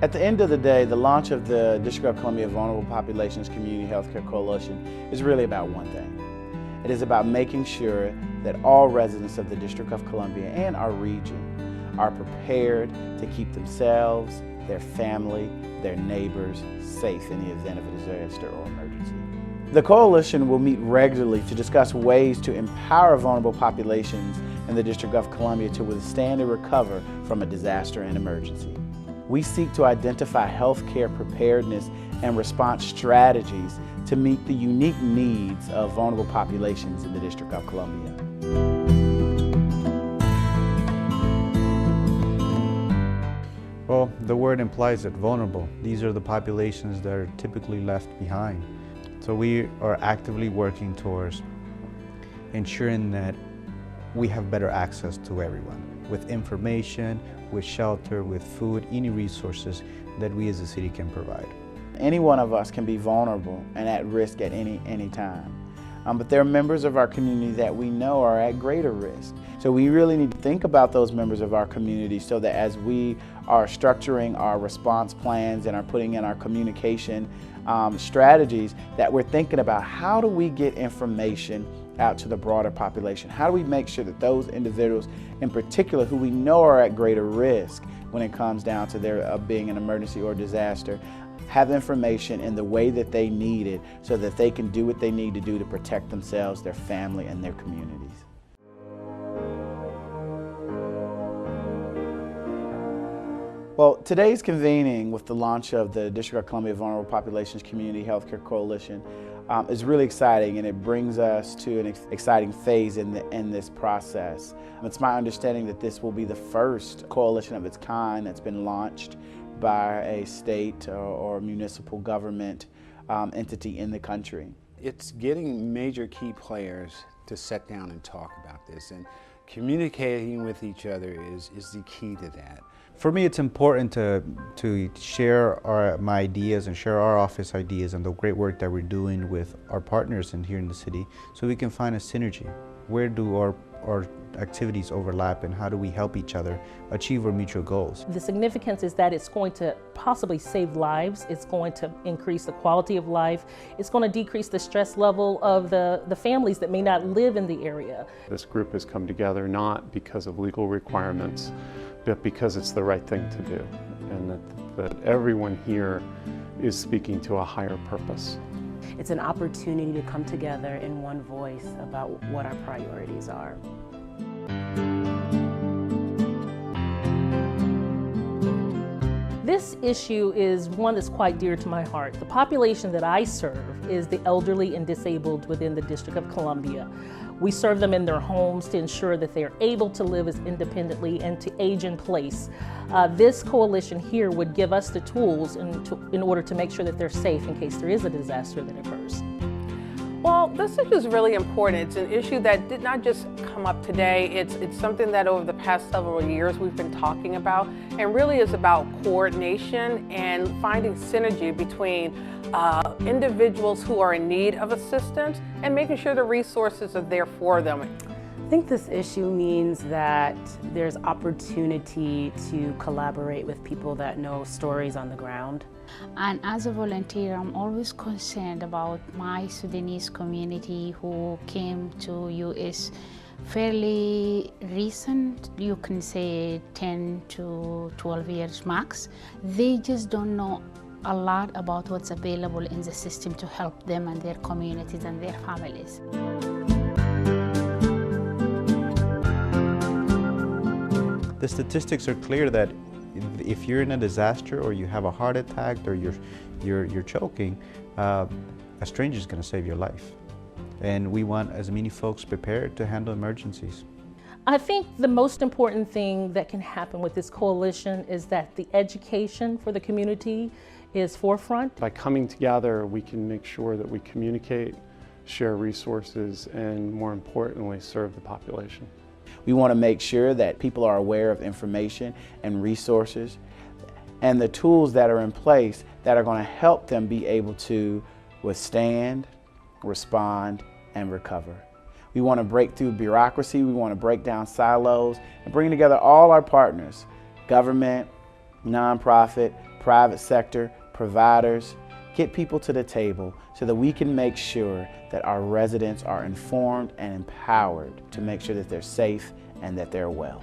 At the end of the day, the launch of the District of Columbia Vulnerable Populations Community Healthcare Coalition is really about one thing. It is about making sure that all residents of the District of Columbia and our region are prepared to keep themselves, their family, their neighbors safe in the event of a disaster or emergency. The coalition will meet regularly to discuss ways to empower vulnerable populations in the District of Columbia to withstand and recover from a disaster and emergency. We seek to identify healthcare preparedness and response strategies to meet the unique needs of vulnerable populations in the District of Columbia. Well, the word implies that vulnerable. These are the populations that are typically left behind. So we are actively working towards ensuring that we have better access to everyone, with information, with shelter, with food, any resources that we as a city can provide. Any one of us can be vulnerable and at risk at any time. But there are members of our community that we know are at greater risk. So we really need to think about those members of our community so that as we are structuring our response plans and are putting in our communication strategies, that we're thinking about how do we get information out to the broader population? How do we make sure that those individuals in particular who we know are at greater risk when it comes down to there being an emergency or disaster have information in the way that they need it so that they can do what they need to do to protect themselves, their family, and their communities. Well, today's convening with the launch of the District of Columbia Vulnerable Populations Community Healthcare Coalition is really exciting, and it brings us to an exciting phase in this process. It's my understanding that this will be the first coalition of its kind that's been launched by a state or municipal government entity in the country. It's getting major key players to sit down and talk about this, and communicating with each other is the key to that. For me, it's important to share my ideas and share our office ideas and the great work that we're doing with our partners here in the city so we can find a synergy. Where do our activities overlap and how do we help each other achieve our mutual goals? The significance is that it's going to possibly save lives, it's going to increase the quality of life, it's going to decrease the stress level of the families that may not live in the area. This group has come together not because of legal requirements, but because it's the right thing to do, and that everyone here is speaking to a higher purpose. It's an opportunity to come together in one voice about what our priorities are. This issue is one that's quite dear to my heart. The population that I serve is the elderly and disabled within the District of Columbia. We serve them in their homes to ensure that they are able to live as independently and to age in place. This coalition here would give us the tools in order to make sure that they're safe in case there is a disaster that occurs. Well, this issue is really important. It's an issue that did not just come up today. It's something that over the past several years we've been talking about, and really is about coordination and finding synergy between individuals who are in need of assistance and making sure the resources are there for them. I think this issue means that there's opportunity to collaborate with people that know stories on the ground. And as a volunteer, I'm always concerned about my Sudanese community who came to US fairly recent, you can say 10 to 12 years max. They just don't know a lot about what's available in the system to help them and their communities and their families. The statistics are clear that if you're in a disaster or you have a heart attack or you're choking, a stranger is going to save your life. And we want as many folks prepared to handle emergencies. I think the most important thing that can happen with this coalition is that the education for the community is forefront. By coming together, we can make sure that we communicate, share resources, and more importantly, serve the population. We want to make sure that people are aware of information and resources and the tools that are in place that are going to help them be able to withstand, respond, and recover. We want to break through bureaucracy, we want to break down silos and bring together all our partners, government, nonprofit, private sector, providers. Get people to the table so that we can make sure that our residents are informed and empowered to make sure that they're safe and that they're well.